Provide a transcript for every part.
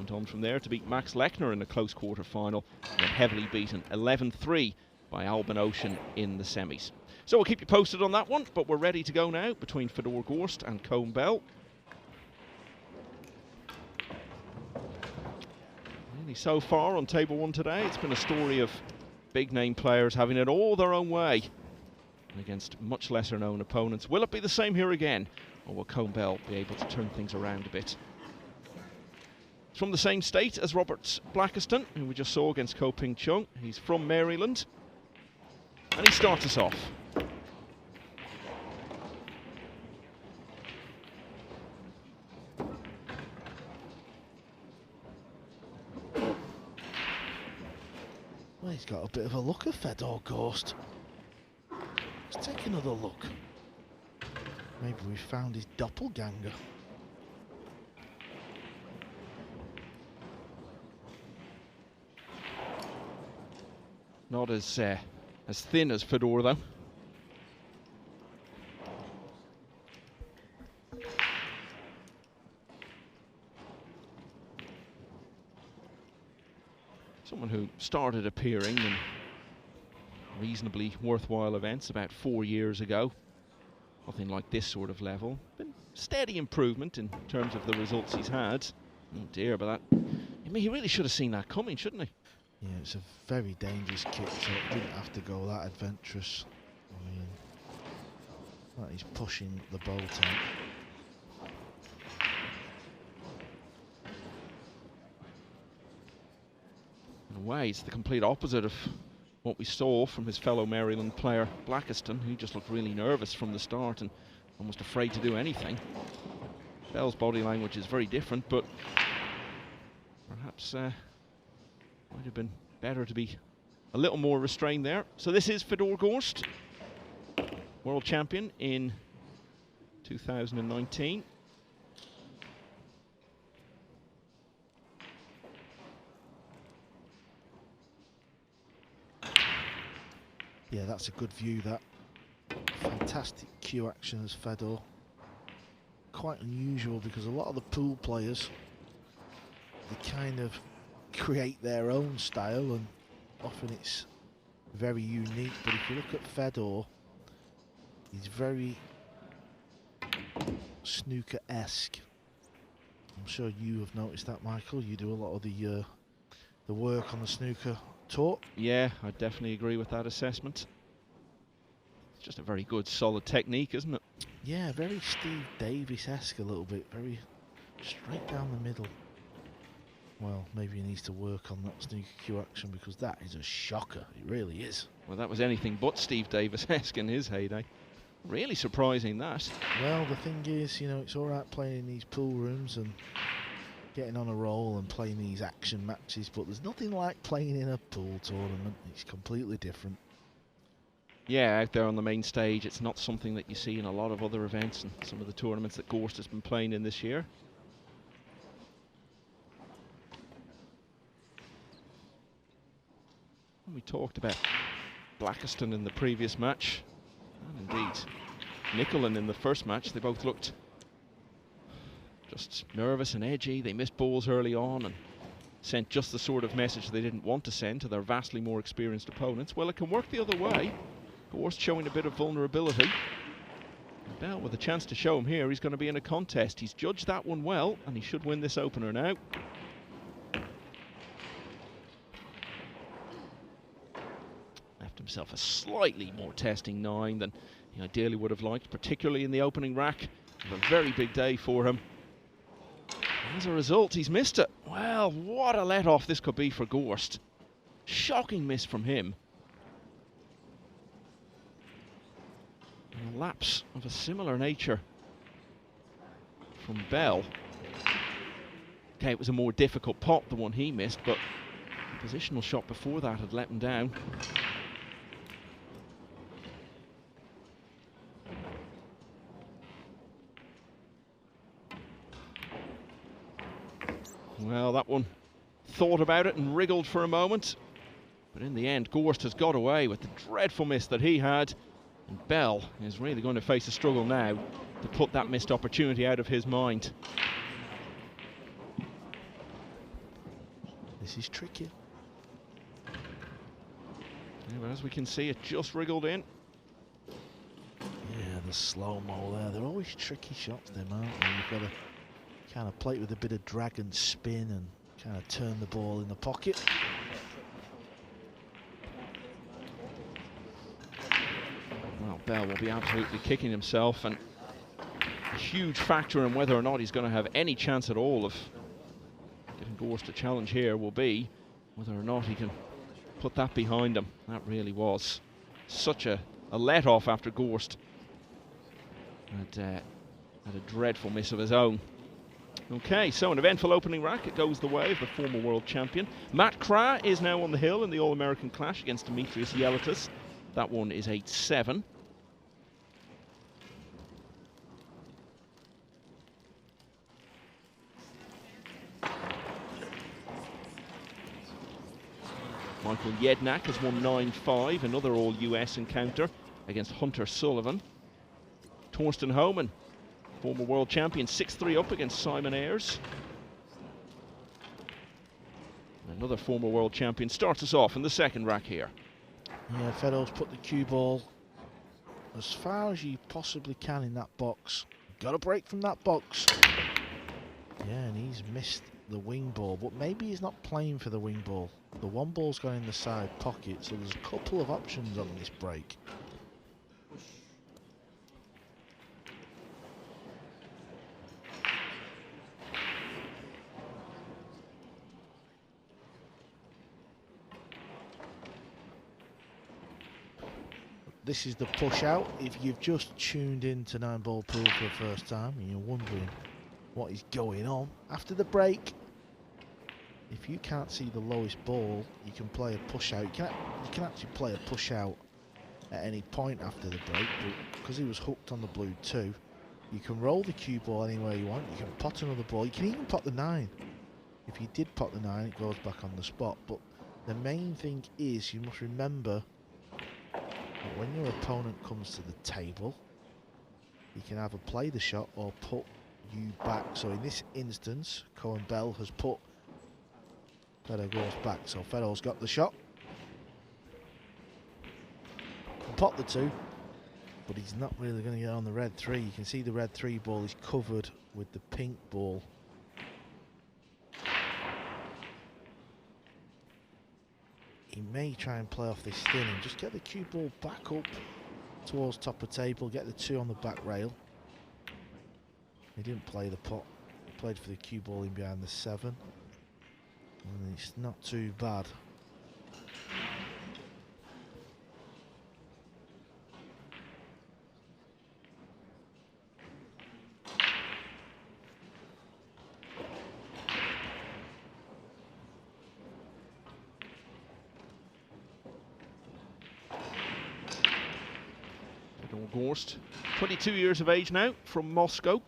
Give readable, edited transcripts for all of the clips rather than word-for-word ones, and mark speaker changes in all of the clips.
Speaker 1: Went on from there to beat Max Lechner in a close quarter-final, and then heavily beaten 11-3 by Albin Ocean in the semis. So we'll keep you posted on that one, but we're ready to go now between Fedor Gorst and Coen Bell. Really, so far on table one today, it's been a story of big-name players having it all their own way against much lesser-known opponents. Will it be the same here again, or will Coen Bell be able to turn things around a bit? He's from the same state as Robert Blackiston, who we just saw against Ko Ping Chung. He's from Maryland, and he starts us off.
Speaker 2: Well, he's got a bit of a look at Fedor Gorst. Let's take another look. Maybe we found his doppelganger.
Speaker 1: Not as thin as Fedor, though. Someone who started appearing in reasonably worthwhile events about 4 years ago. Nothing like this sort of level. Been steady improvement in terms of the results he's had. Oh dear, but that... I mean, he really should have seen that coming, shouldn't he?
Speaker 2: Yeah, it's a very dangerous kick, so it didn't have to go that adventurous. I mean, like he's pushing the bolt out.
Speaker 1: In a way, it's the complete opposite of what we saw from his fellow Maryland player Blackiston, who just looked really nervous from the start and almost afraid to do anything. Bell's body language is very different, but perhaps might have been better to be a little more restrained there. So this is Fedor Gorst, world champion in 2019.
Speaker 2: Yeah, that's a good view, that. Fantastic cue action as Fedor. Quite unusual because a lot of the pool players, they kind of create their own style and often it's very unique. But if you look at Fedor, he's very snooker-esque. I'm sure you have noticed that, Michael. You do a lot of the work on the snooker tour.
Speaker 1: Yeah, I definitely agree with that assessment. It's just a very good, solid technique, isn't it?
Speaker 2: Yeah, very Steve Davis-esque a little bit, very straight down the middle. Well, maybe he needs to work on that snooker cue action because that is a shocker. It really is.
Speaker 1: Well, that was anything but Steve Davis-esque in his heyday. Really surprising, that.
Speaker 2: Well, the thing is, you know, it's all right playing in these pool rooms and getting on a roll and playing these action matches, but there's nothing like playing in a pool tournament. It's completely different.
Speaker 1: Yeah, out there on the main stage, it's not something that you see in a lot of other events and some of the tournaments that Gorst has been playing in this year. We talked about Blackiston in the previous match, and indeed Nicholin in the first match. They both looked just nervous and edgy. They missed balls early on and sent just the sort of message they didn't want to send to their vastly more experienced opponents. Well, it can work the other way. Gorst showing a bit of vulnerability. Bell with a chance to show him here. He's going to be in a contest. He's judged that one well, and he should win this opener now. Left himself a slightly more testing 9 than he ideally would have liked, particularly in the opening rack. A very big day for him. As a result, he's missed it. Well, what a let-off this could be for Gorst. Shocking miss from him. And a lapse of a similar nature from Bell. Okay, it was a more difficult pot, the one he missed, but the positional shot before that had let him down. Well, that one thought about it and wriggled for a moment, but in the end Gorst has got away with the dreadful miss that he had, and Bell is really going to face a struggle now to put that missed opportunity out of his mind.
Speaker 2: This is tricky.
Speaker 1: Yeah, but as we can see, it just wriggled in.
Speaker 2: Yeah, the slow-mo there. They're always tricky shots, them, aren't they? You've got to kind of play it with a bit of drag and spin and kind of turn the ball in the pocket.
Speaker 1: Well, Bell will be absolutely kicking himself, and a huge factor in whether or not he's going to have any chance at all of getting Gorst a challenge here will be whether or not he can put that behind him. That really was such a let-off after Gorst had a dreadful miss of his own. Okay, so an eventful opening rack. It goes the way of the former world champion. Matt Kra is now on the hill in the All-American clash against Demetrius Yelitis. That one is 8-7. Michael Jednak has won 9-5, another all-US encounter against Hunter Sullivan. Torsten Homan, former world champion, 6-3 up against Simon Ayres. Another former world champion starts us off in the second rack here.
Speaker 2: Yeah, Fedor's put the cue ball as far as you possibly can in that box. Got to break from that box. Yeah, and he's missed the wing ball, but maybe he's not playing for the wing ball. The one ball's gone in the side pocket, so there's a couple of options on this break. This is the push out. If you've just tuned in to 9-ball pool for the first time and you're wondering what is going on after the break, if you can't see the lowest ball, you can play a push out. You can actually play a push out at any point after the break, but because he was hooked on the blue 2, you can roll the cue ball anywhere you want. You can pot another ball. You can even pot the 9. If you did pot the 9, it goes back on the spot. But the main thing is you must remember that when your opponent comes to the table, he can either play the shot or put you back. So in this instance, Coen Bell has put Fedor Gorst back. So Fedor's got the shot. Can pot the 2, but he's not really going to get on the red 3. You can see the red 3 ball is covered with the pink ball. He may try and play off this thin and just get the cue ball back up towards top of table, get the 2 on the back rail. He didn't play the pot. He played for the cue ball in behind the 7. And it's not too bad.
Speaker 1: Fedor Gorst, 22 years of age now, from Moscow.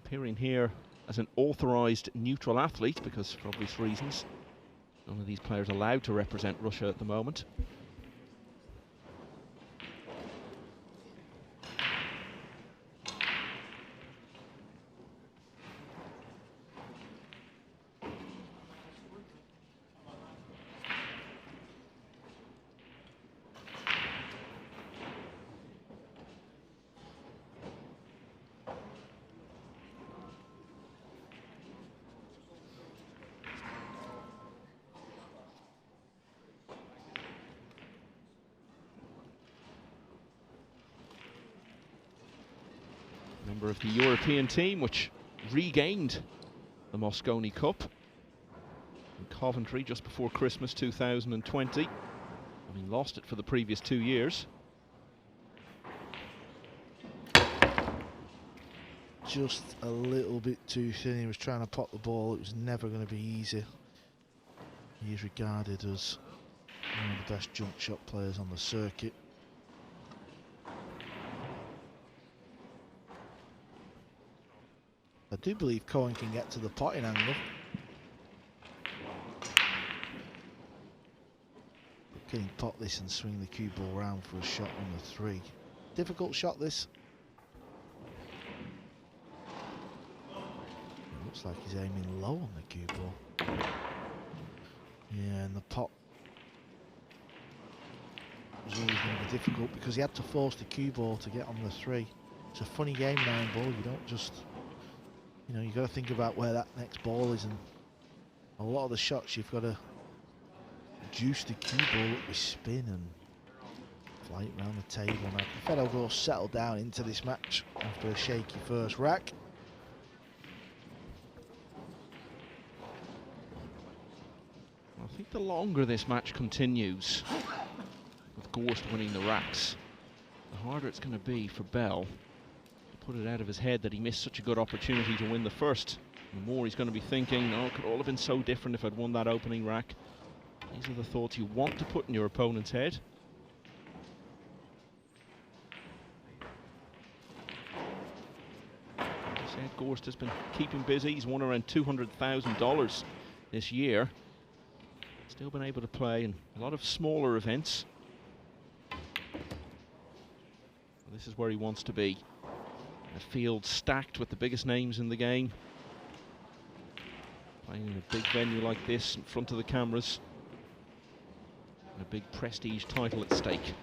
Speaker 1: Appearing here as an authorized neutral athlete because, for obvious reasons, none of these players allowed to represent Russia at the moment. Member of the European team, which regained the Mosconi Cup in Coventry just before Christmas 2020, having lost it for the previous 2 years.
Speaker 2: Just a little bit too thin. He was trying to pot the ball. It was never going to be easy. He is regarded as one of the best jump shot players on the circuit. I do believe Coen can get to the potting angle. But can he pot this and swing the cue ball round for a shot on the 3? Difficult shot, this. It looks like he's aiming low on the cue ball. behind the pot was always going to be difficult because he had to force the cue ball to get on the 3. It's a funny game, 9 ball. You don't just, you know, you've got to think about where that next ball is, and a lot of the shots you've got to juice the cue ball up with spin and fly it around the table. Now, Fedor Gorst settled down into this match after a shaky first rack.
Speaker 1: I think the longer this match continues, with Gorst winning the racks, the harder it's going to be for Bell to put it out of his head that he missed such a good opportunity to win the first. The more he's going to be thinking, oh, it could all have been so different if I'd won that opening rack. These are the thoughts you want to put in your opponent's head. As I said, Gorst has been keeping busy. He's won around $200,000 this year. Still been able to play in a lot of smaller events. This is where he wants to be. A field stacked with the biggest names in the game. Playing in a big venue like this in front of the cameras. And a big prestige title at stake.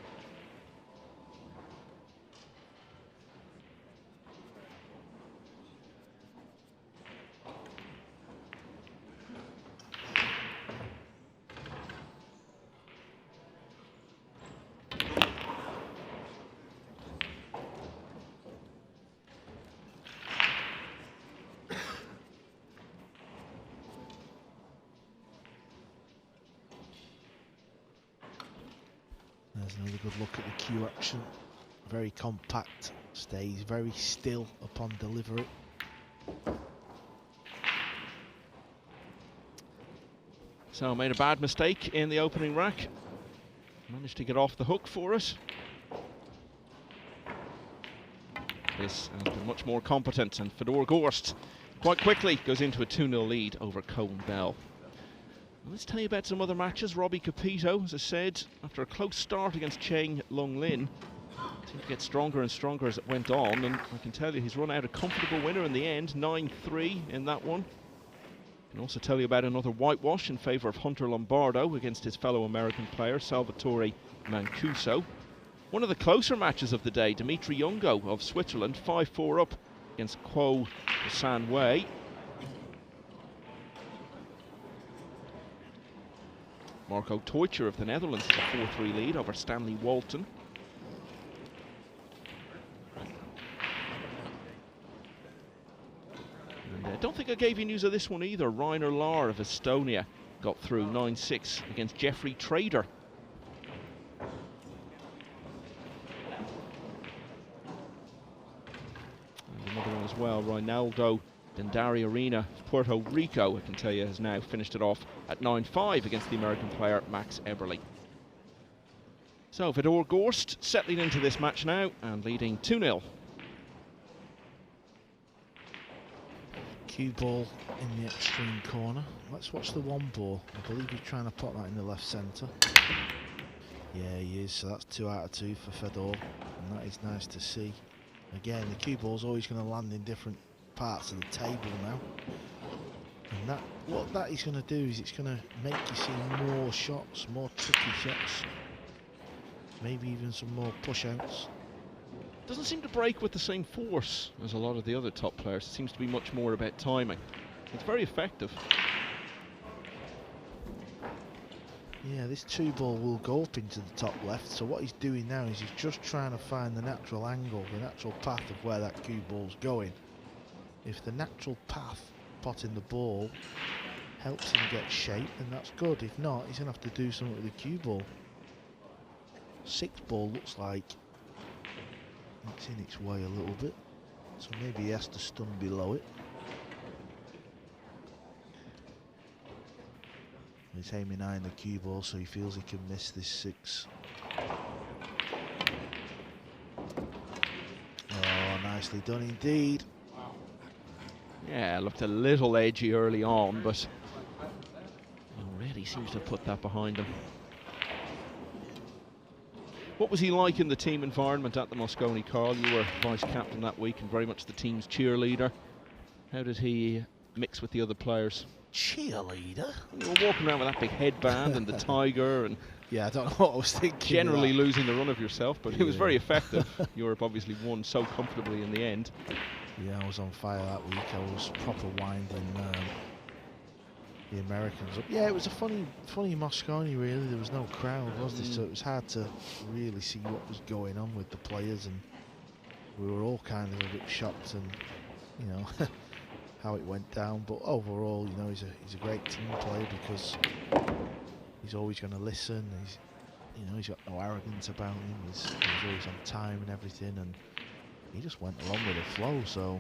Speaker 2: There's another good look at the cue action. Very compact, stays very still upon delivery.
Speaker 1: So made a bad mistake in the opening rack. Managed to get off the hook for it. This has been much more competent, and Fedor Gorst quite quickly goes into a 2-0 lead over Coen Bell. Let's tell you about some other matches. Robbie Capito, as I said, after a close start against Cheng Lung Lin, seemed to get stronger and stronger as it went on, and I can tell you he's run out a comfortable winner in the end, 9-3 in that one. I can also tell you about another whitewash in favour of Hunter Lombardo against his fellow American player, Salvatore Mancuso. One of the closer matches of the day, Dimitri Jungo of Switzerland, 5-4 up against Kuo San Wei. Marco Teutjer of the Netherlands has a 4-3 lead over Stanley Walton. And I don't think I gave you news of this one either. Rainer Lahr of Estonia got through 9-6 against Jeffrey Trader. And another one as well, Reinaldo Dendari-Arena of Puerto Rico, I can tell you, has now finished it off at 9-5 against the American player Max Eberle. So Fedor Gorst settling into this match now and leading 2-0.
Speaker 2: Cue ball in the extreme corner. Let's watch the 1 ball. I believe he's trying to put that in the left centre. Yeah, he is. So that's 2 out of 2 for Fedor, and that is nice to see. Again, the cue ball's always going to land in different parts of the table now, and that what that is going to do is it's going to make you see more shots, more tricky shots, maybe even some more push-outs.
Speaker 1: Doesn't seem to break with the same force as a lot of the other top players. It seems to be much more about timing. It's very effective.
Speaker 2: Yeah, this 2 ball will go up into the top left, so what he's doing now is he's just trying to find the natural angle, the natural path of where that cue ball's going. If the natural path, potting the ball, helps him get shape, then that's good. If not, he's going to have to do something with the cue ball. 6 ball looks like it's in its way a little bit, so maybe he has to stun below it. He's aiming high in the cue ball, so he feels he can miss this 6. Oh, nicely done indeed.
Speaker 1: Yeah, looked a little edgy early on, but already seems to have put that behind him. What was he like in the team environment at the Mosconi, Carl? You were vice-captain that week and very much the team's cheerleader. How did he mix with the other players?
Speaker 2: cheerleader?
Speaker 1: You were walking around with that big headband and the tiger and
Speaker 2: Yeah, I don't know what I was thinking.
Speaker 1: generally losing the run of yourself, but it was very effective. Europe obviously won so comfortably in the end.
Speaker 2: Yeah, I was on fire that week. I was proper winding the Americans up. Yeah, it was a funny Moscone, really. There was no crowd, was there? So it was hard to really see what was going on with the players, and we were all kind of a bit shocked and, you know, how it went down. But overall, you know, he's a great team player because he's always going to listen. He's got no arrogance about him. He's always on time and everything, and he just went along with the flow. So,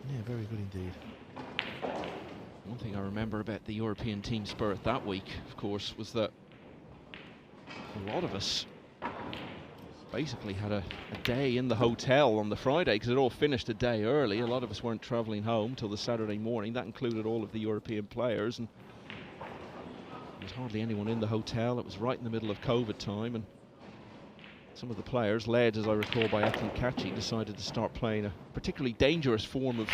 Speaker 2: yeah, very good indeed.
Speaker 1: One thing I remember about the European team spirit that week, of course, was that a lot of us basically had a day in the hotel on the Friday because it all finished a day early. A lot of us weren't travelling home till the Saturday morning. That included all of the European players, and there was hardly anyone in the hotel. It was right in the middle of COVID time, and some of the players, led, as I recall, by Ethan Kachi, decided to start playing a particularly dangerous form of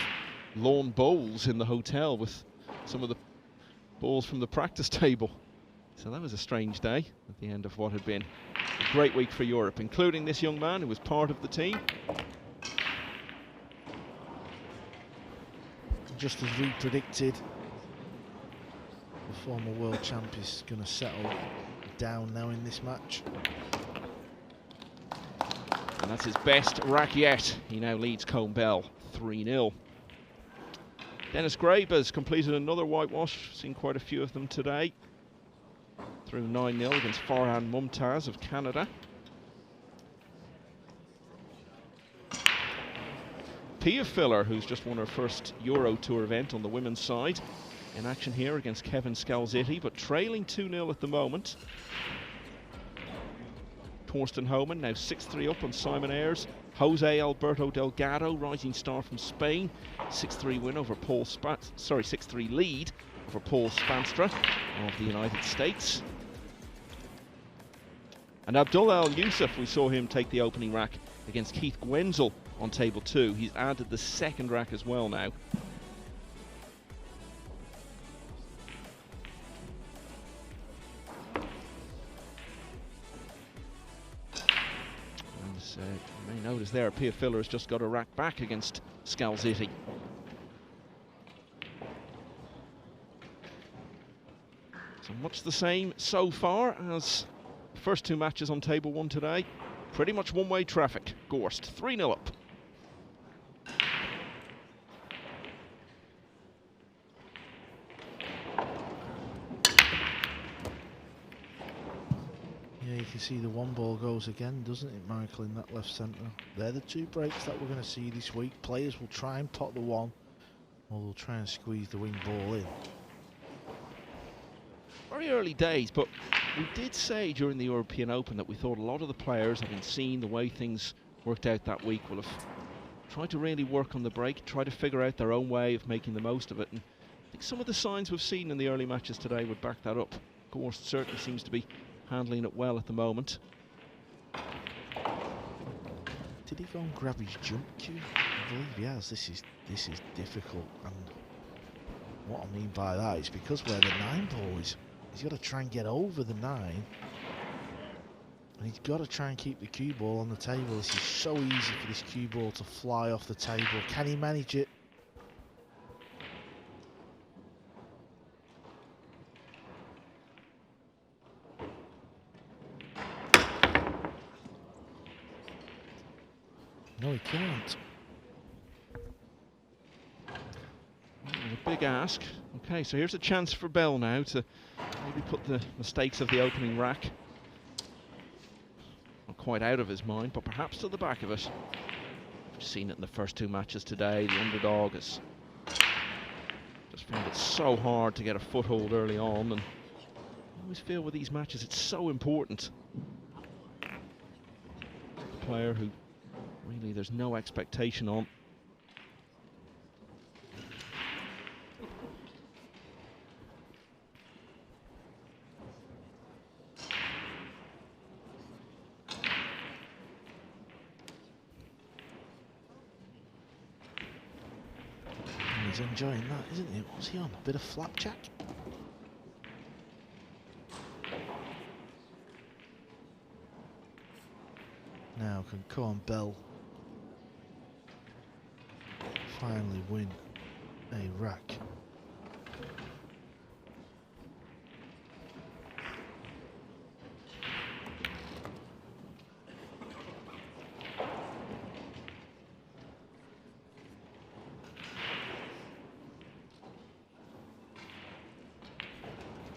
Speaker 1: lawn bowls in the hotel with some of the balls from the practice table. So that was a strange day at the end of what had been a great week for Europe, including this young man who was part of the team.
Speaker 2: Just as we predicted, the former world champ is going to settle down now in this match.
Speaker 1: And that's his best rack yet. He now leads Coen Bell 3-0. Dennis Grabe has completed another whitewash, seen quite a few of them today. Through 9-0 against Farhan Mumtaz of Canada. Pia Filler, who's just won her first Euro Tour event on the women's side, in action here against Kevin Scalzitti, but trailing 2-0 at the moment. Torsten Homan now 6-3 up on Simon Ayres. Jose Alberto Delgado, rising star from Spain, 6-3 win over 6-3 lead over Paul Spanstra of the United States. And Abdullah Al Yusuf, we saw him take the opening rack against Keith Gwenzel on table 2. He's added the second rack as well now. You may notice there, Pia Filler has just got a rack back against Scalzitti. So much the same so far as the first two matches on table 1 today. Pretty much one-way traffic. Gorst 3-0 up.
Speaker 2: You can see the one ball goes again, doesn't it, Michael, in that left centre? They're the two breaks that we're going to see this week. Players will try and pot the one, or they'll try and squeeze the wing ball in.
Speaker 1: Very early days, but we did say during the European Open that we thought a lot of the players, having seen the way things worked out that week, will have tried to really work on the break, try to figure out their own way of making the most of it. And I think some of the signs we've seen in the early matches today would back that up. Gorst certainly seems to be handling it well at the moment.
Speaker 2: Did he go and grab his jump cue? I believe he has. This is difficult, and what I mean by that is because where the 9 ball is, he's got to try and get over the 9, and he's got to try and keep the cue ball on the table. This is so easy for this cue ball to fly off the table. Can he manage it? No, he can't.
Speaker 1: A big ask. Okay, so here's a chance for Bell now to maybe put the mistakes of the opening rack not quite out of his mind, but perhaps to the back of it. We've seen it in the first two matches today. The underdog has just found it so hard to get a foothold early on, and I always feel with these matches it's so important. A player who really there's no expectation on.
Speaker 2: He's enjoying that, isn't he? What's he on? A bit of flapjack? Now can Coen Bell finally win a rack?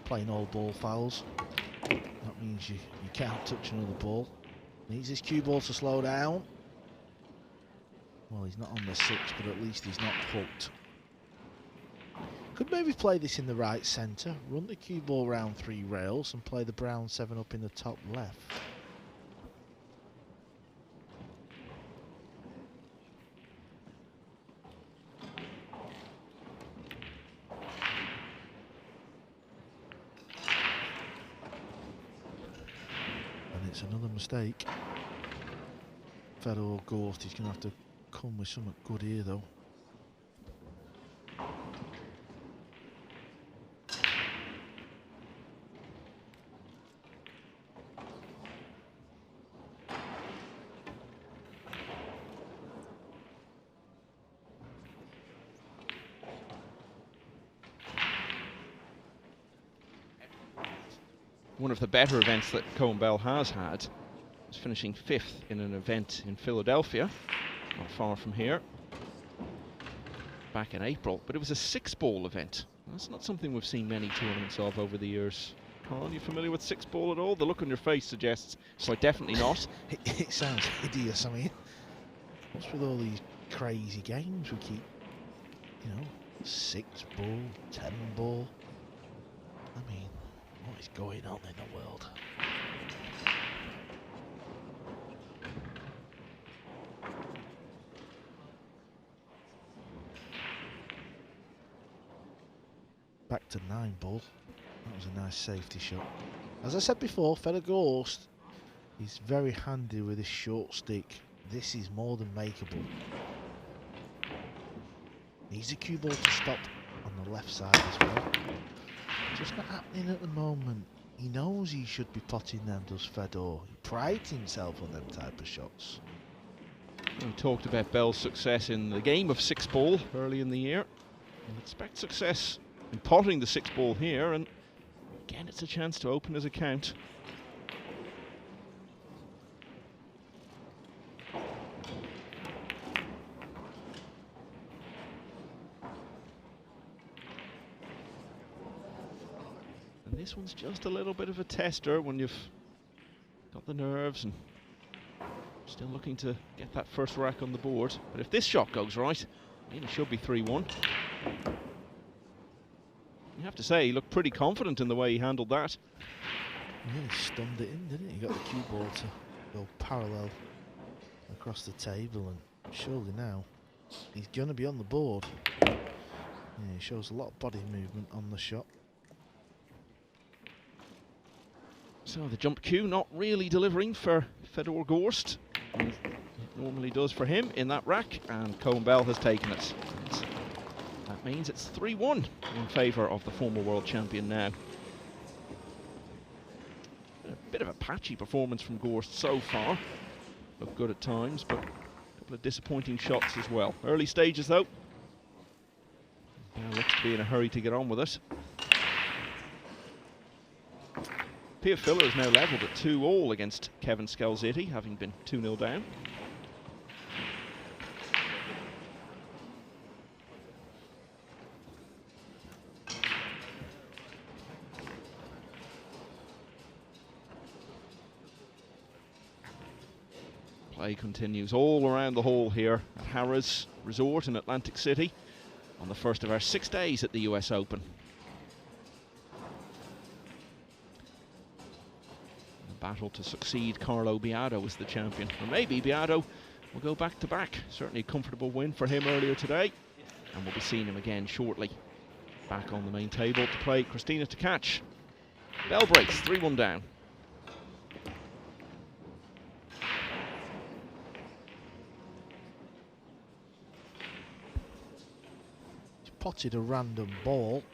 Speaker 2: Playing all ball fouls. That means you can't touch another ball. Needs his cue ball to slow down. Well, he's not on the 6, but at least he's not hooked. Could maybe play this in the right centre, run the cue ball round 3 rails and play the brown 7 up in the top left. It's another mistake. Fedor Gorst, he's going to have to come with something good here though.
Speaker 1: One of the better events that Coen Bell has had was finishing 5th in an event in Philadelphia, not far from here, back in April, but it was a 6-ball event. That's not something we've seen many tournaments of over the years. Carl, are you familiar with 6-ball at all? The look on your face suggests it's like definitely not.
Speaker 2: It sounds hideous. I mean, what's with all these crazy games we keep, you know, 6-ball, 10-ball? I mean, what is going on in the world? Back to 9-ball. That was a nice safety shot. As I said before, Fedor Gorst is very handy with his short stick. This is more than makeable. Needs a cue ball to stop on the left side as well. Just not happening at the moment. He knows he should be potting them, does Fedor. He prides himself on them type of shots.
Speaker 1: We talked about Bell's success in the game of 6-ball early in the year. We'll expect success in potting the 6-ball here, and again it's a chance to open his account. And this one's just a little bit of a tester when you've got the nerves and still looking to get that first rack on the board. But if this shot goes right, it should be 3-1. You have to say, he looked pretty confident in the way he handled that.
Speaker 2: Yeah, he stunned it in, didn't he? He got the cue ball to go parallel across the table, and surely now he's going to be on the board. Yeah, he shows a lot of body movement on the shot.
Speaker 1: So the jump cue not really delivering for Fedor Gorst. It normally does for him in that rack, and Coen Bell has taken it. That means it's 3-1 in favour of the former world champion now. A bit of a patchy performance from Gorst so far. Looked good at times, but a couple of disappointing shots as well. Early stages though. Bell looks to be in a hurry to get on with it. Pia Filler is now levelled at 2-all against Kevin Scalzitti, having been 2-0 down. Play continues all around the hall here at Harrah's Resort in Atlantic City on the first of our 6 days at the US Open. Battle to succeed Carlo Biado as the champion. Or maybe Biado will go back-to-back. Certainly a comfortable win for him earlier today. And we'll be seeing him again shortly. Back on the main table to play Christina to catch. Bell breaks, 3-1 down.
Speaker 2: He's potted a random ball.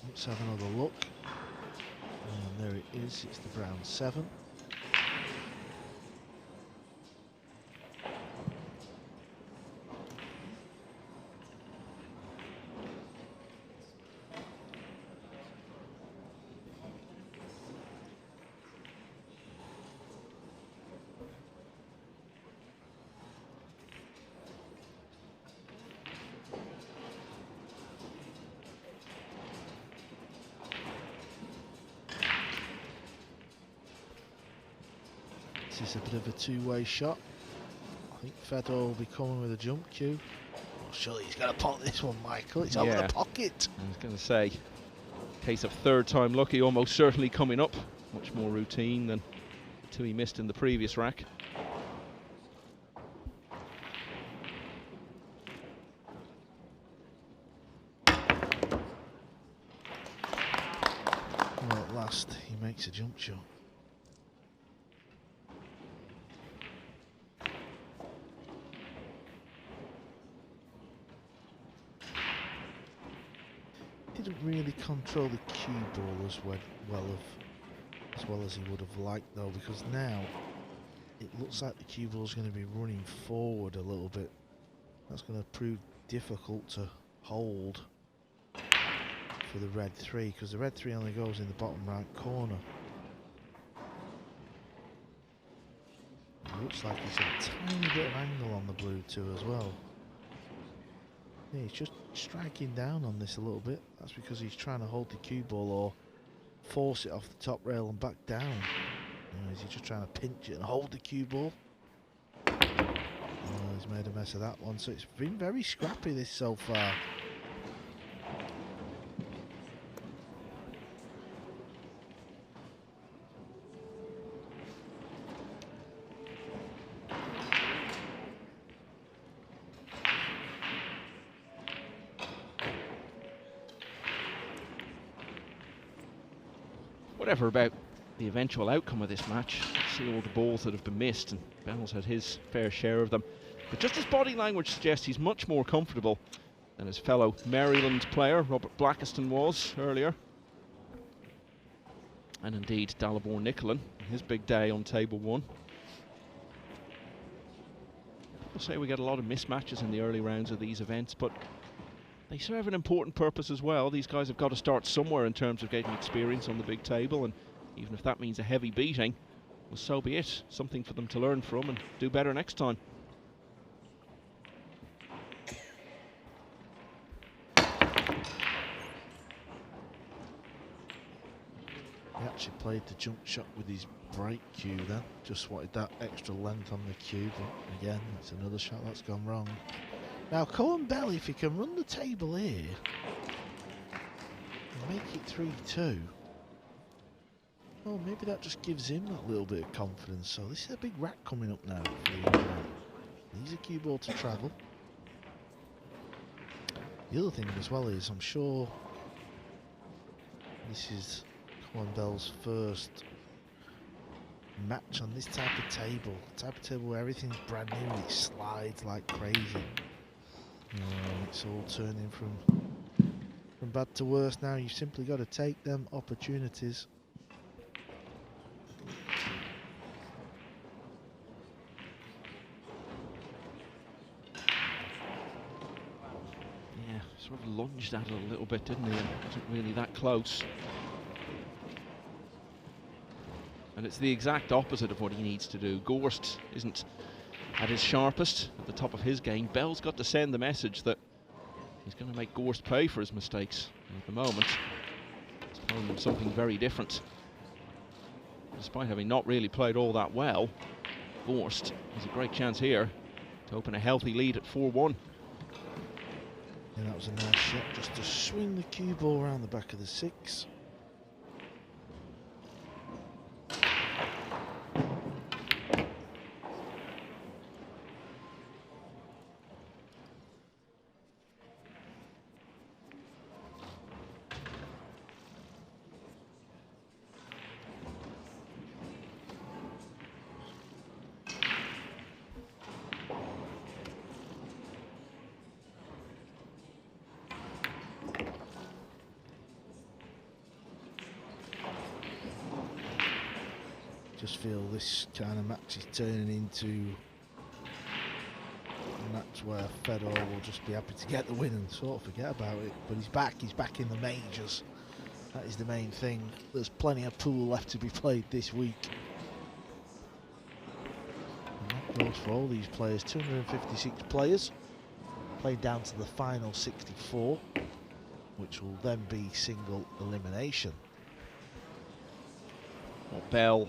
Speaker 2: Let's have another look. And there it is, it's the brown 7. This is a bit of a two-way shot. I think Fedor will be coming with a jump cue. Oh, surely he's going to pot this one, Michael. It's over the pocket.
Speaker 1: I was going to say, case of third time lucky, almost certainly coming up. Much more routine than the 2 he missed in the previous rack.
Speaker 2: Well, at last, he makes a jump shot. Didn't really control the cue ball as well as he would have liked though, because now it looks like the cue ball is going to be running forward a little bit. That's going to prove difficult to hold for the red 3, because the red 3 only goes in the bottom right corner. It looks like he's a tiny bit of angle on the blue 2 as well. Yeah, he's just striking down on this a little bit. That's because he's trying to hold the cue ball or force it off the top rail and back down. You know, is he just trying to pinch it and hold the cue ball? Oh, he's made a mess of that one. So it's been very scrappy this so far.
Speaker 1: Whatever about the eventual outcome of this match, see all the balls that have been missed, and Bell's had his fair share of them. But just his body language suggests he's much more comfortable than his fellow Maryland player, Robert Blackiston, was earlier. And indeed, Dalibor Nicolin, his big day on table 1. We'll say we get a lot of mismatches in the early rounds of these events, but they serve an important purpose as well. These guys have got to start somewhere in terms of getting experience on the big table, and even if that means a heavy beating, well, so be it. Something for them to learn from and do better next time.
Speaker 2: He actually played the jump shot with his break cue then. Just wanted that extra length on the cue, but again, that's another shot that's gone wrong. Now, Coen Bell, if he can run the table here and make it 3-2, well, maybe that just gives him that little bit of confidence. So this is a big rack coming up now for the young man. Needs a cue ball to travel. The other thing as well is, I'm sure this is Coen Bell's first match on this type of table. The type of table where everything's brand new and it slides like crazy. It's all turning from bad to worse now. You've simply got to take them opportunities.
Speaker 1: Yeah, sort of lunged at it a little bit, didn't he? And wasn't really that close. And it's the exact opposite of what he needs to do. Gorst isn't at his sharpest, at the top of his game. Bell's got to send the message that he's going to make Gorst pay for his mistakes. And at the moment, he's telling them something very different. Despite having not really played all that well, Gorst has a great chance here to open a healthy lead at 4-1.
Speaker 2: Yeah, that was a nice shot, just to swing the cue ball around the back of the 6. Just feel this kind of match is turning into a match where Fedor will just be happy to get the win and sort of forget about it. But he's back in the majors. That is the main thing. There's plenty of pool left to be played this week. And that goes for all these players. 256 players played down to the final 64, which will then be single elimination.
Speaker 1: Well, Bell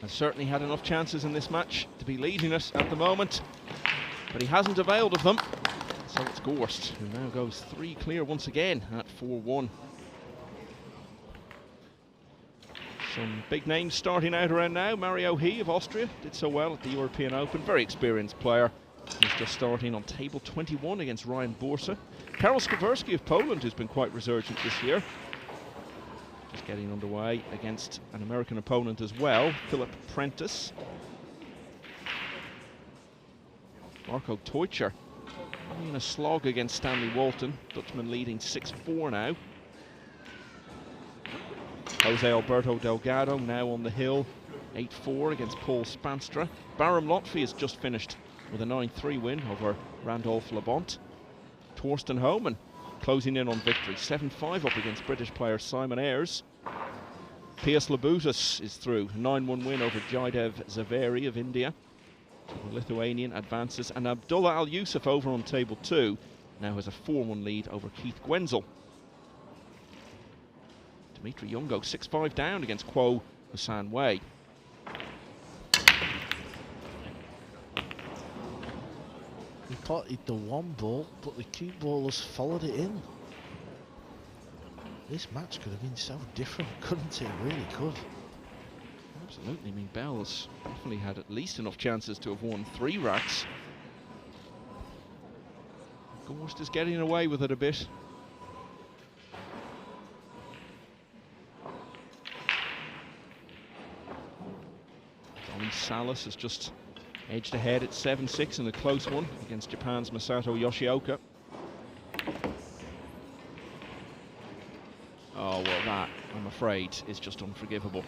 Speaker 1: has certainly had enough chances in this match to be leading it at the moment, but he hasn't availed of them. So it's Gorst, who now goes 3 clear once again at 4-1. Some big names starting out around now. Mario He of Austria did so well at the European Open. Very experienced player. He's just starting on table 21 against Ryan Borsa. Karol Skawerski of Poland, who's been quite resurgent this year. Just getting underway against an American opponent as well, Philip Prentice. Marco Teutcher in a slog against Stanley Walton. Dutchman leading 6-4 now. Jose Alberto Delgado now on the hill, 8-4 against Paul Spanstra. Baram Lotfi has just finished with a 9-3 win over Randolph Labonte. Torsten Homan closing in on victory, 7-5 up against British player Simon Ayres. Pius Labutas is through, 9-1 win over Jaidev Zaveri of India. The Lithuanian advances, and Abdullah Al Yusuf over on table 2 now has a 4-1 lead over Keith Gwenzel. Dimitri Jungo 6-5 down against Kuo Hassan Wei.
Speaker 2: He potted the 1 ball, but the cue ball has followed it in. This match could have been so different, couldn't it? It really could.
Speaker 1: Absolutely. I mean, Bell's definitely had at least enough chances to have won 3 racks. Gorst is getting away with it a bit. Johnny Salas has just edged ahead at 7-6 in a close one against Japan's Masato Yoshioka. Oh, well, that, I'm afraid, is just unforgivable.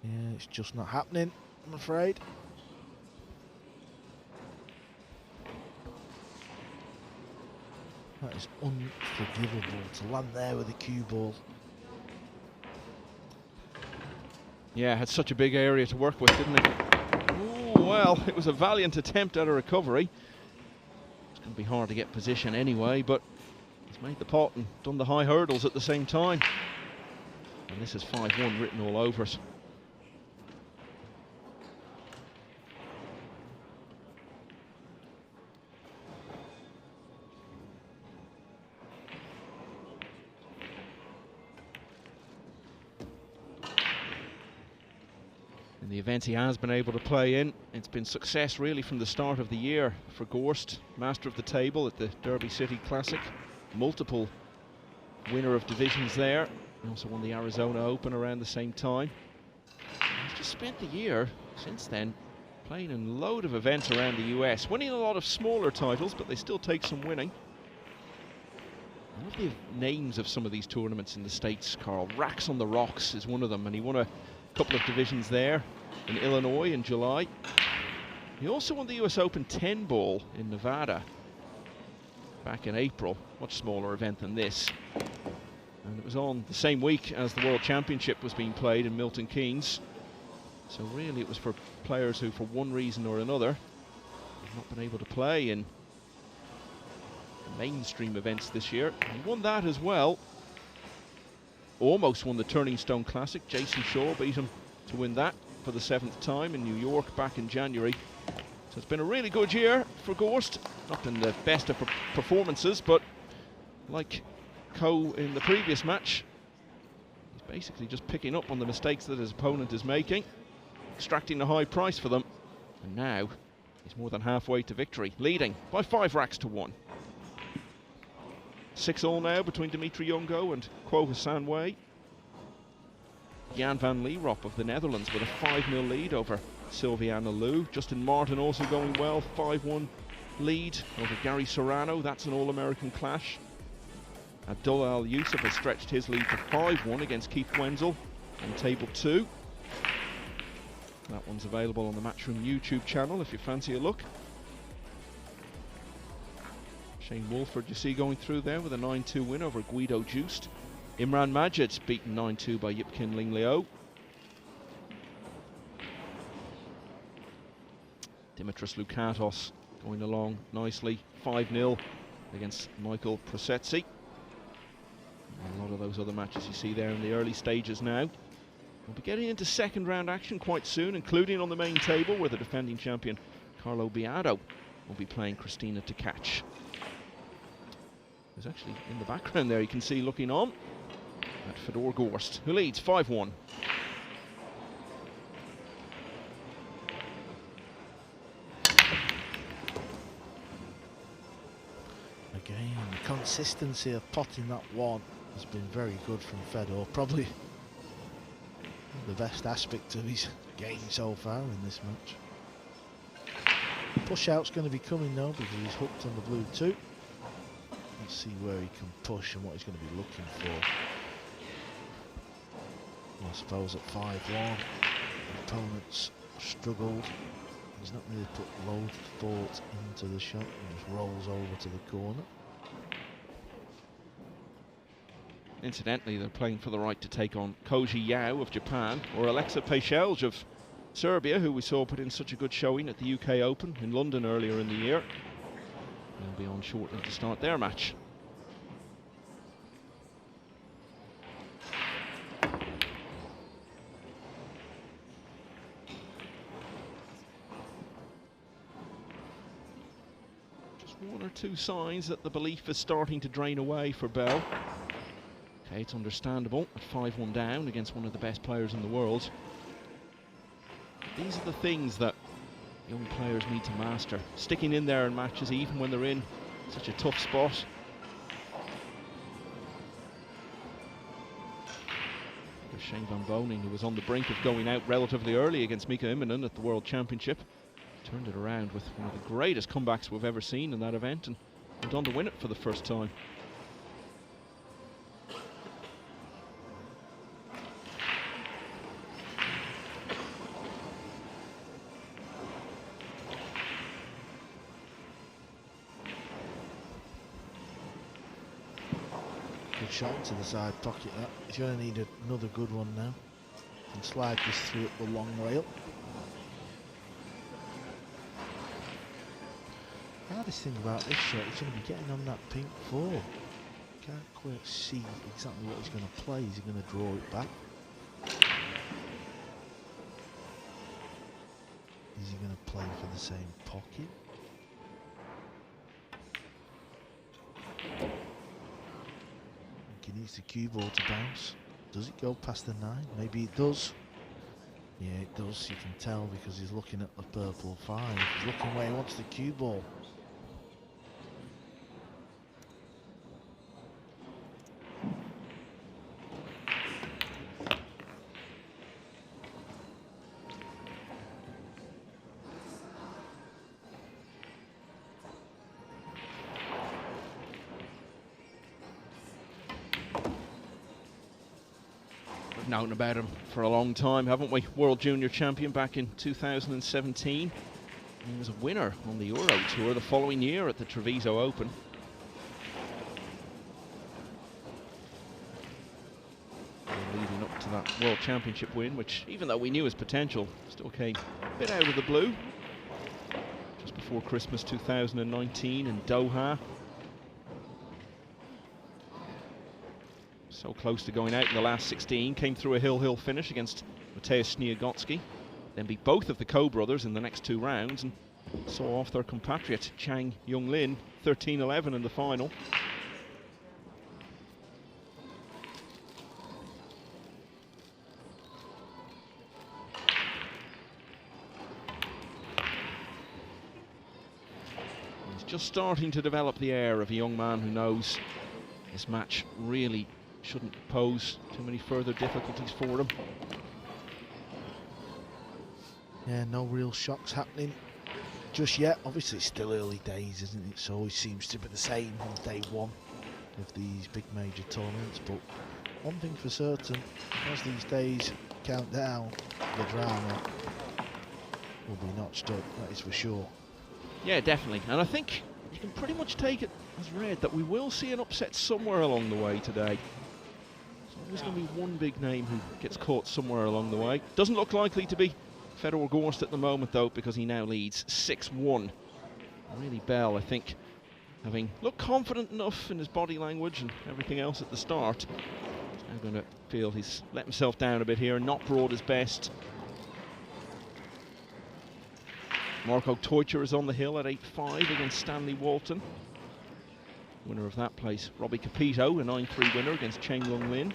Speaker 2: Yeah, it's just not happening, I'm afraid. That is unforgivable to land there with a cue ball.
Speaker 1: Yeah, had such a big area to work with, didn't it? Oh, well, it was a valiant attempt at a recovery. It's going to be hard to get position anyway, but he's made the pot and done the high hurdles at the same time. And this is 5-1 written all over it. The events he has been able to play in, it's been success really from the start of the year for Gorst. Master of the table at the Derby City Classic, multiple winner of divisions there. He also won the Arizona Open around the same time. He's just spent the year since then playing in a load of events around the US, winning a lot of smaller titles, but they still take some winning. I love the names of some of these tournaments in the States, Carl. Racks on the Rocks is one of them, and he won a couple of divisions there in Illinois in July. He also won the US Open 10 ball in Nevada back in April, much smaller event than this. And it was on the same week as the World Championship was being played in Milton Keynes. So really it was for players who, for one reason or another, have not been able to play in mainstream events this year. He won that as well. Almost won the Turning Stone Classic. Jason Shaw beat him to win that for the 7th time in New York back in January. So it's been a really good year for Gorst. Not been the best of performances, but like Coe in the previous match, he's basically just picking up on the mistakes that his opponent is making, extracting a high price for them, and now he's more than halfway to victory, leading by 5 racks to 1. 6-all now between Dimitri Jungo and Kuo Hassan Wei. Jan van Lierop of the Netherlands with a 5-0 lead over Silviana Liu. Justin Martin also going well, 5-1 lead over Gary Serrano. That's an All-American clash. Abdullah Al Yusuf has stretched his lead to 5-1 against Keith Gwenzel. on table 2. That one's available on the Matchroom YouTube channel if you fancy a look. Shane Wolford, you see, going through there with a 9-2 win over Guido Just. Imran Majid beaten 9-2 by Yipkin Ling Liu. Dimitris Lukatos going along nicely, 5-0 against Michael Prosetsi. A lot of those other matches you see there in the early stages now. We'll be getting into second round action quite soon, including on the main table where the defending champion Carlo Biado will be playing Christina Tkach. Who's actually in the background there, you can see looking on at Fedor Gorst, who leads 5-1.
Speaker 2: Again, the consistency of potting that one has been very good from Fedor. Probably the best aspect of his game so far in this match. Push out's going to be coming now because he's hooked on the blue 2. Let's see where he can push and what he's going to be looking for. I suppose at 5-1, the opponent's struggled. He's not really put loads of thought into the shot. He just rolls over to the corner.
Speaker 1: Incidentally, they're playing for the right to take on Koji Yao of Japan or Alexa Pejcelj of Serbia, who we saw put in such a good showing at the UK Open in London earlier in the year. They'll be on shortly to start their match. Just one or two signs that the belief is starting to drain away for Bell. Okay, it's understandable at 5-1 down against one of the best players in the world. These are the things that young players need to master. Sticking in there in matches even when they're in such a tough spot. There's Shane Van Boning, who was on the brink of going out relatively early against Mika Immonen at the World Championship. Turned it around with one of the greatest comebacks we've ever seen in that event and went on to win it for the first time.
Speaker 2: Good shot into the side pocket. That he's going to need another good one now. And slide this through up the long rail. The hardest thing about this shot is going to be getting on that pink 4. Can't quite see exactly what he's going to play. Is he going to draw it back? Is he going to play for the same pocket? He needs the cue ball to bounce. Does it go past the 9? Maybe it does. Yeah, it does. You can tell because he's looking at the purple 5. He's looking where he wants the cue ball.
Speaker 1: Known about him for a long time, haven't we? World Junior Champion back in 2017. He was a winner on the Euro Tour the following year at the Treviso Open. Leading up to that World Championship win, which, even though we knew his potential, still came a bit out of the blue. Just before Christmas 2019 in Doha. So close to going out in the last 16, came through a hill finish against Mateusz Śniegotzki, then beat both of the Coe brothers in the next 2 rounds and saw off their compatriot Chang Yong-lin 13-11 in the final. He's just starting to develop the air of a young man who knows this match really shouldn't pose too many further difficulties for him.
Speaker 2: Yeah, no real shocks happening just yet. Obviously it's still early days, isn't it? So it always seems to be the same on day 1 of these big major tournaments, but one thing for certain, as these days count down, the drama will be notched up, that is for sure.
Speaker 1: Yeah, definitely. And I think you can pretty much take it as read that we will see an upset somewhere along the way today. So there's going to be one big name who gets caught somewhere along the way. Doesn't look likely to be Fedor Gorst at the moment, though, because he now leads 6-1. Really, Bell, I think, having looked confident enough in his body language and everything else at the start, he's now going to feel he's let himself down a bit here and not brought his best. Marco Teucher is on the hill at 8-5 against Stanley Walton. Winner of that place, Robbie Capito, a 9-3 winner against Cheng Lung Lin.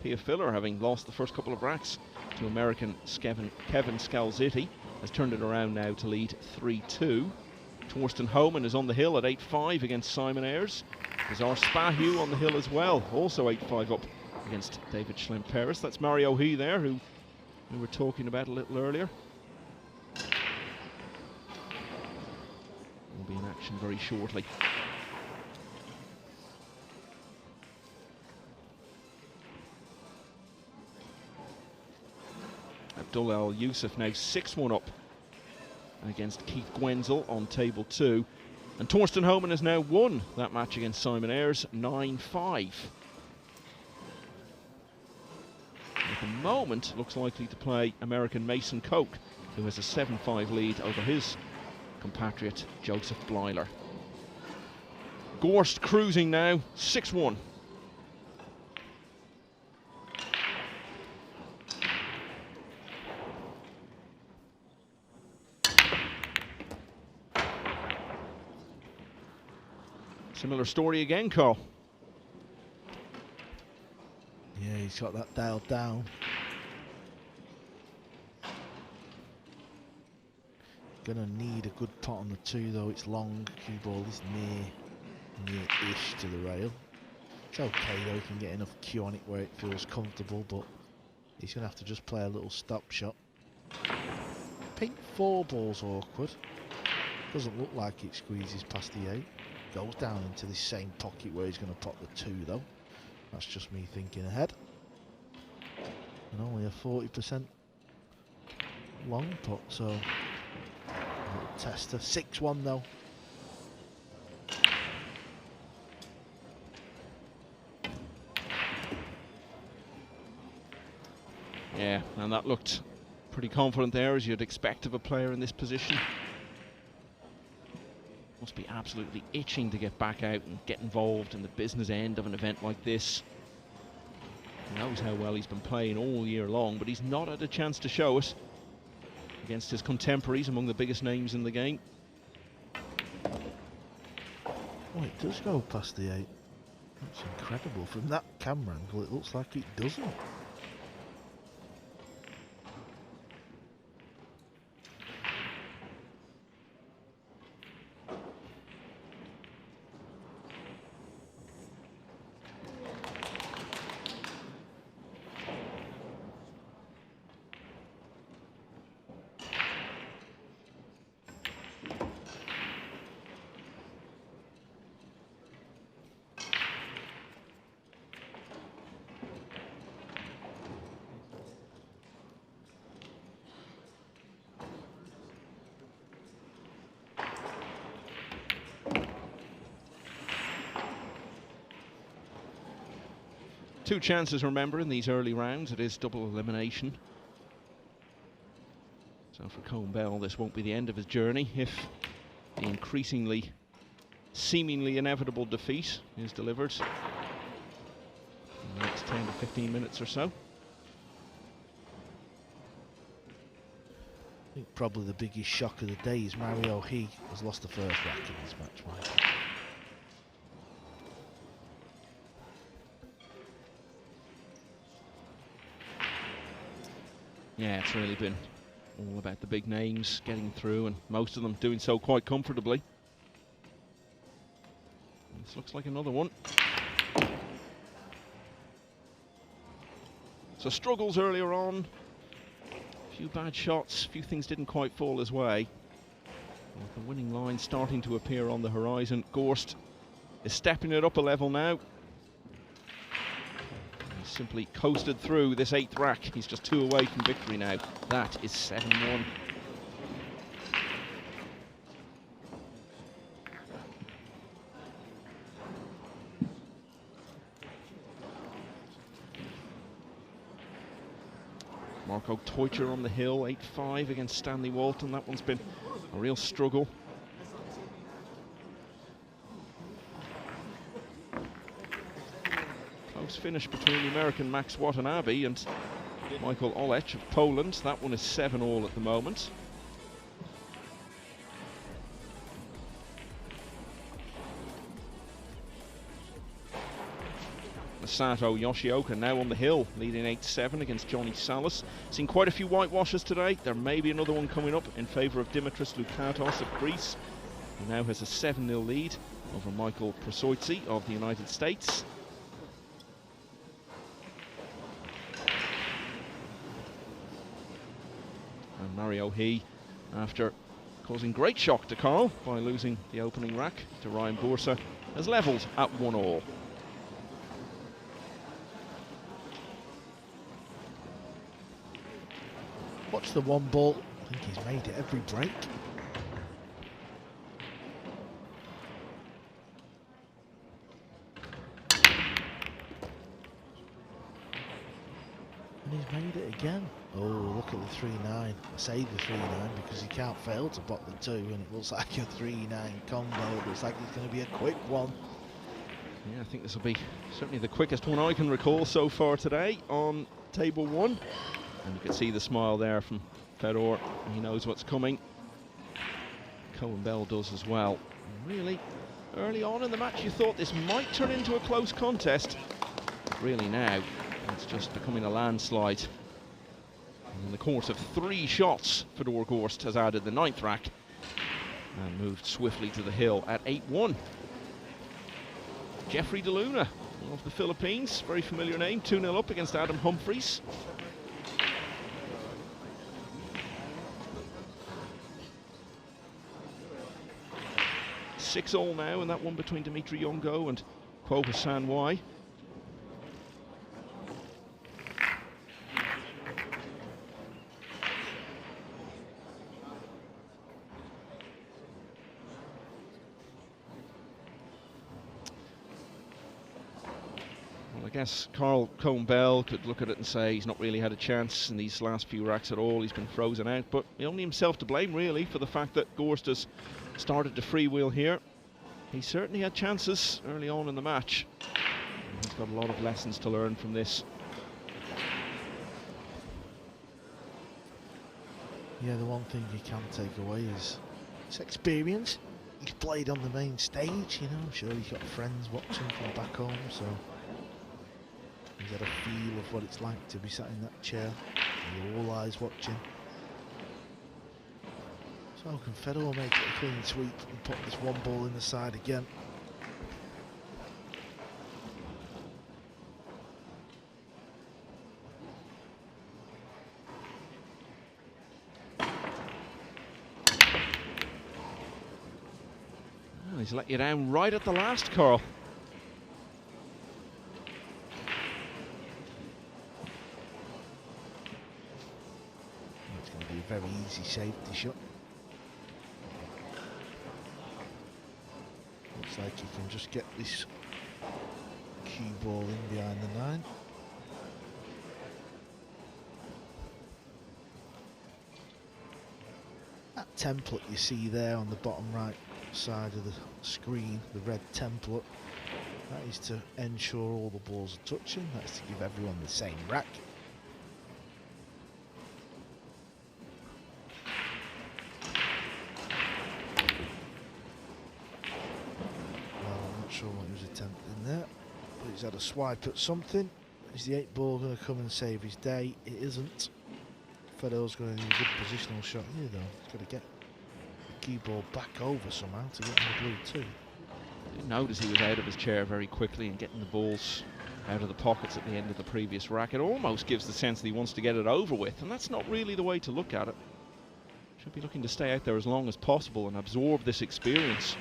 Speaker 1: Pia Filler, having lost the first couple of racks to American Kevin Scalzitti, has turned it around now to lead 3-2. Torsten Homan is on the hill at 8-5 against Simon Ayres. Bizarre Spahu on the hill as well, also 8-5 up against David Schlemperis. That's Mario He there, who we were talking about a little earlier. Will be in action very shortly. Abdullah Al Yusuf now 6-1 up against Keith Gwenzel on table 2. And Torsten Homan has now won that match against Simon Ayres, 9-5. At the moment, looks likely to play American Mason Koch, who has a 7-5 lead over his compatriot Joseph Bleiler. Gorst cruising now, 6-1. Similar story again, Carl.
Speaker 2: Yeah, he's got that dialed down. Gonna need a good pot on the 2 though. It's long, cue ball is near-ish to the rail. It's okay though, he can get enough cue on it where it feels comfortable, but he's gonna have to just play a little stop shot. Pink 4 ball's awkward. Doesn't look like it squeezes past the 8. Goes down into this same pocket where he's gonna pot the 2 though. That's just me thinking ahead. And only a 40% long putt, so a little tester. 6-1 though.
Speaker 1: Yeah, and that looked pretty confident there, as you'd expect of a player in this position. Must be absolutely itching to get back out and get involved in the business end of an event like this. He knows how well he's been playing all year long, but he's not had a chance to show it against his contemporaries among the biggest names in the game.
Speaker 2: Oh, it does go past the 8. That's incredible. From that camera angle, it looks like it doesn't.
Speaker 1: Two chances, remember, in these early rounds. It is double elimination. So for Coen Bell, this won't be the end of his journey if the increasingly, seemingly inevitable defeat is delivered in the next 10 to 15 minutes or so.
Speaker 2: I think probably the biggest shock of the day is Mario He has lost the first rack in this match, Mike.
Speaker 1: Yeah, it's really been all about the big names getting through, and most of them doing so quite comfortably. This looks like another one. So struggles earlier on, a few bad shots, a few things didn't quite fall his way. With the winning line starting to appear on the horizon, Gorst is stepping it up a level now. He's simply coasted through this 8th rack. He's just 2 away from victory now. That is 7-1. Marco Teucher on the hill, 8-5 against Stanley Walton. That one's been a real struggle. Close finish between the American Max Watanabe and Michael Olech of Poland. That one is 7-all at the moment. Masato Yoshioka now on the hill, leading 8-7 against Johnny Salas. Seen quite a few whitewashers today. There may be another one coming up in favour of Dimitris Lukatos of Greece, who now has a 7-0 lead over Michael Prosoitsi of the United States. And Mario He, after causing great shock to Carl by losing the opening rack to Ryan Bursa, has levelled at 1-all.
Speaker 2: Watch the one ball. I think he's made it every break. And he's made it again. Oh, look at the 3-9. I say the 3-9 because he can't fail to bot the 2, and it looks like a 3-9 combo. It looks like it's going to be a quick one.
Speaker 1: Yeah, I think this will be certainly the quickest one I can recall so far today on table 1. And you can see the smile there from Fedor. He knows what's coming. Coen Bell does as well. And really, early on in the match, you thought this might turn into a close contest. But really now, it's just becoming a landslide. And in the course of 3 shots, Fedor Gorst has added the 9th rack and moved swiftly to the hill at 8-1. Jeffrey De Luna of the Philippines, very familiar name, 2-0 up against Adam Humphreys. 6-all now, and that one between Dimitri Yongo and Kwo Hassan Y. Well, I guess Coen Bell could look at it and say he's not really had a chance in these last few racks at all. He's been frozen out, but only himself to blame, really, for the fact that Gorst has started to freewheel here. He certainly had chances early on in the match. He's got a lot of lessons to learn from this.
Speaker 2: Yeah, the one thing you can take away is his experience. He's played on the main stage, you know. I'm sure he's got friends watching from back home, so he's had a feel of what it's like to be sat in that chair with all eyes watching. So can Fedor make it a clean sweep and put this one ball in the side again?
Speaker 1: Oh, he's let you down right at the last, Carl.
Speaker 2: It's going to be a very easy safety shot. Looks like he can just get this cue ball in behind the 9. That template you see there on the bottom right side of the screen, the red template, that is to ensure all the balls are touching. That's to give everyone the same rack. Sure what he was attempting there, but he's had a swipe at something. Is the 8 ball going to come and save his day? It isn't. Fedor's going to need a good positional shot here though. He's got to get the cue ball back over somehow to get in the blue too.
Speaker 1: Didn't notice he was out of his chair very quickly and getting the balls out of the pockets at the end of the previous rack. It almost gives the sense that he wants to get it over with, and that's not really the way to look at it. Should be looking to stay out there as long as possible and absorb this experience.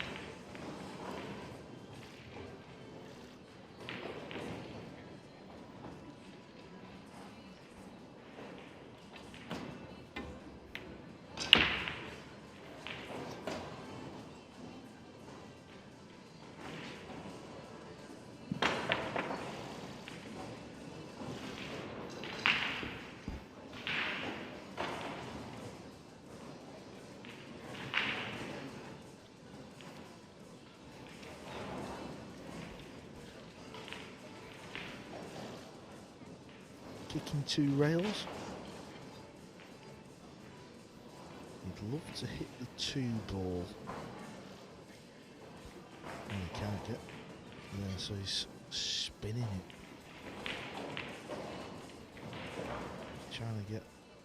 Speaker 2: kicking 2 rails. He'd love to hit the 2 ball. And he can't get. Yeah, so he's spinning it. Trying to get.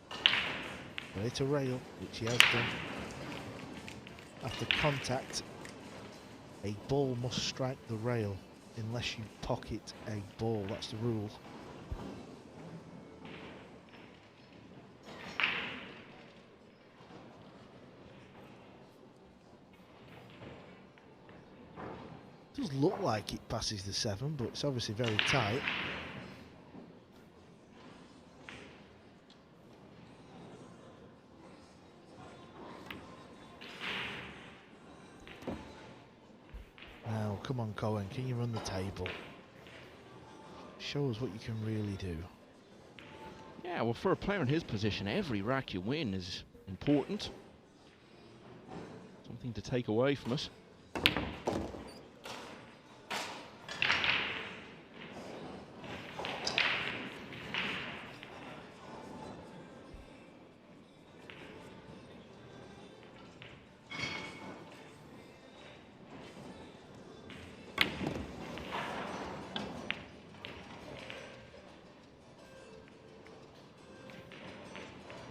Speaker 2: But hit a rail, which he has done. After contact, a ball must strike the rail unless you pocket a ball. That's the rule. Does look like it passes the 7, but it's obviously very tight. Now, come on, Coen, can you run the table? Show us what you can really do.
Speaker 1: Yeah, well, for a player in his position, every rack you win is important. Something to take away from it.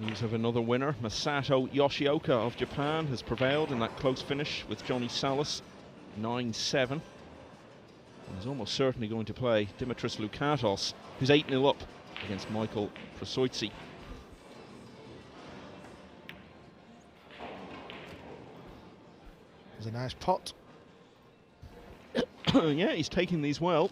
Speaker 1: News of another winner, Masato Yoshioka of Japan has prevailed in that close finish with Johnny Salas, 9-7. And is almost certainly going to play Dimitris Lukatos, who's 8-0 up against Michael Prosoitsi.
Speaker 2: There's a nice pot.
Speaker 1: Yeah, he's taking these well.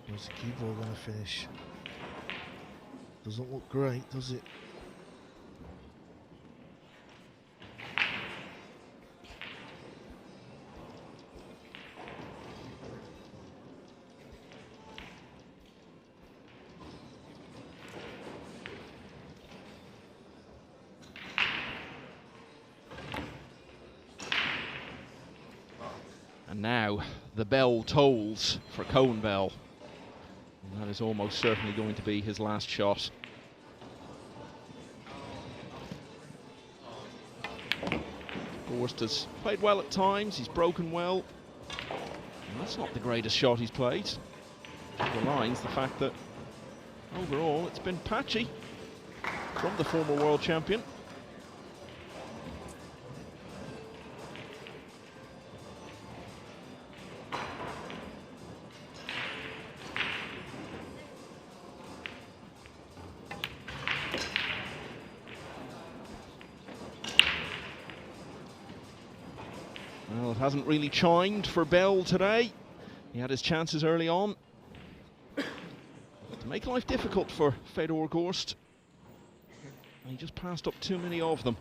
Speaker 2: Where's the cue ball going to finish? Doesn't look great, does it?
Speaker 1: And now the bell tolls for Coen Bell. And that is almost certainly going to be his last shot. Gorst has played well at times, he's broken well. And that's not the greatest shot he's played. Underlines the fact that overall it's been patchy from the former world champion. Well, it hasn't really chimed for Bell today. He had his chances early on. To make life difficult for Fedor Gorst. And he just passed up too many of them.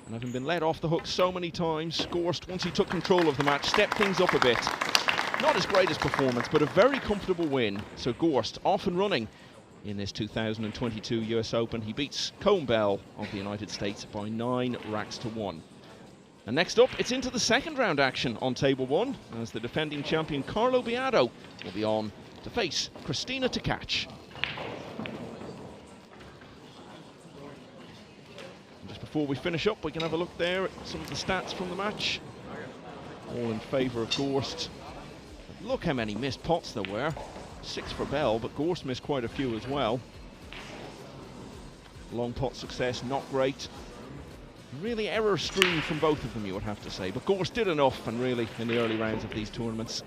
Speaker 1: And having been let off the hook so many times, Gorst, once he took control of the match, stepped things up a bit. Not his greatest performance, but a very comfortable win. So Gorst off and running in this 2022 US Open. He beats Coen Bell of the United States by 9 racks to 1. And next up, it's into the second round action on table 1, as the defending champion Carlo Biado will be on to face Christina Tkach. And just before we finish up, we can have a look there at some of the stats from the match. All in favour of Gorst. But look how many missed pots there were. 6 for Bell, but Gorst missed quite a few as well. Long pot success, not great. Really error-strewn from both of them, you would have to say. But Gorst did enough, and really, in the early rounds of these tournaments,